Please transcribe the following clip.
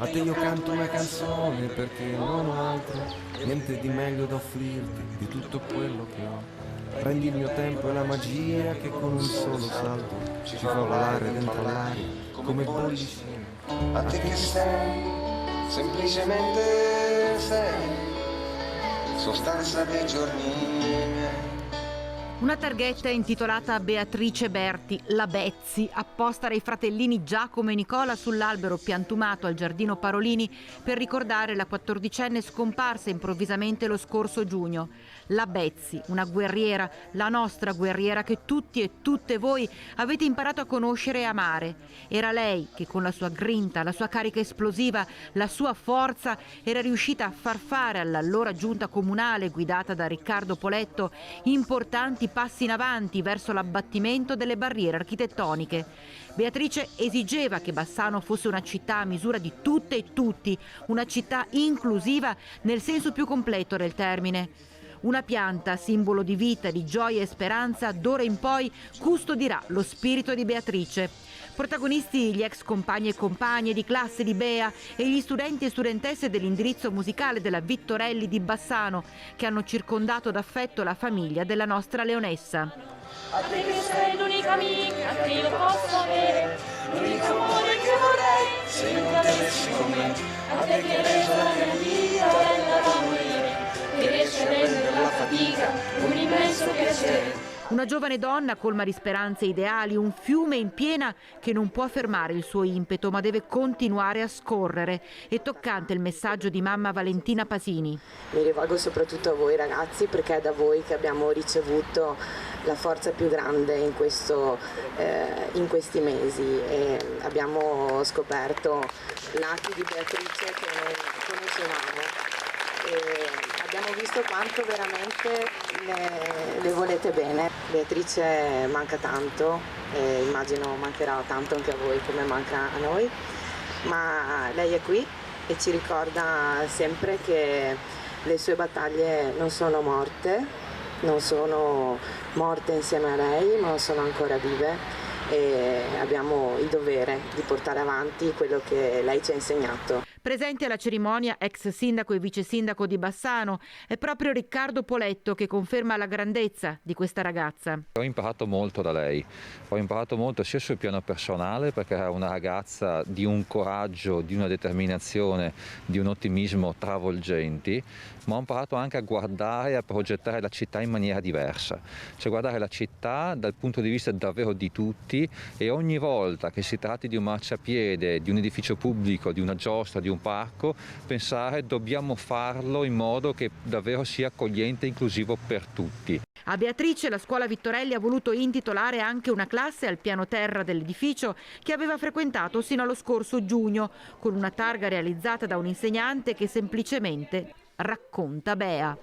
A te io canto una canzone perché non ho altro, niente di meglio da offrirti di tutto quello che ho. Prendi il mio tempo e la magia che con un solo salto ci fa volare dentro l'aria come bollicine. A te che sei, semplicemente sei, sostanza dei giorni miei. Una targhetta intitolata a Beatrice Berti, la Bezzi, apposta dai fratellini Giacomo e Nicola sull'albero piantumato al Giardino Parolini per ricordare la 14enne scomparsa improvvisamente lo scorso giugno. La Bezzi, una guerriera, la nostra guerriera che tutti e tutte voi avete imparato a conoscere e amare. Era lei che con la sua grinta, la sua carica esplosiva, la sua forza era riuscita a far fare all'allora giunta comunale guidata da Riccardo Poletto importanti passi in avanti verso l'abbattimento delle barriere architettoniche. Beatrice esigeva che Bassano fosse una città a misura di tutte e tutti, una città inclusiva nel senso più completo del termine. Una pianta, simbolo di vita, di gioia e speranza, d'ora in poi custodirà lo spirito di Beatrice. Protagonisti gli ex compagni e compagne di classe di Bea e gli studenti e studentesse dell'indirizzo musicale della Vittorelli di Bassano, che hanno circondato d'affetto la famiglia della nostra leonessa. A te che sei l'unica amica che io posso avere, l'unico amore che vorrei se non te avessi con me. A te che hai reso la mia vita bella da morire, che riesci a rendere la fatica un immenso piacere. Una giovane donna colma di speranze e ideali, un fiume in piena che non può fermare il suo impeto ma deve continuare a scorrere. È toccante il messaggio di mamma Valentina Pasini. Mi rivolgo soprattutto a voi ragazzi perché è da voi che abbiamo ricevuto la forza più grande in questi mesi e abbiamo scoperto lati di Beatrice che non conoscevamo. E abbiamo visto quanto veramente le volete bene. Beatrice manca tanto e immagino mancherà tanto anche a voi come manca a noi, ma lei è qui e ci ricorda sempre che le sue battaglie non sono morte insieme a lei, ma sono ancora vive e abbiamo il dovere di portare avanti quello che lei ci ha insegnato. Presente alla cerimonia ex sindaco e vice sindaco di Bassano è proprio Riccardo Poletto che conferma la grandezza di questa ragazza. Ho imparato molto da lei, ho imparato molto sia sul piano personale perché era una ragazza di un coraggio, di una determinazione, di un ottimismo travolgenti, ma ho imparato anche a guardare e a progettare la città in maniera diversa, cioè guardare la città dal punto di vista davvero di tutti e ogni volta che si tratti di un marciapiede, di un edificio pubblico, di una giostra, di un parco, pensare dobbiamo farlo in modo che davvero sia accogliente e inclusivo per tutti. A Beatrice la scuola Vittorelli ha voluto intitolare anche una classe al piano terra dell'edificio che aveva frequentato sino allo scorso giugno, con una targa realizzata da un insegnante che semplicemente racconta Bea.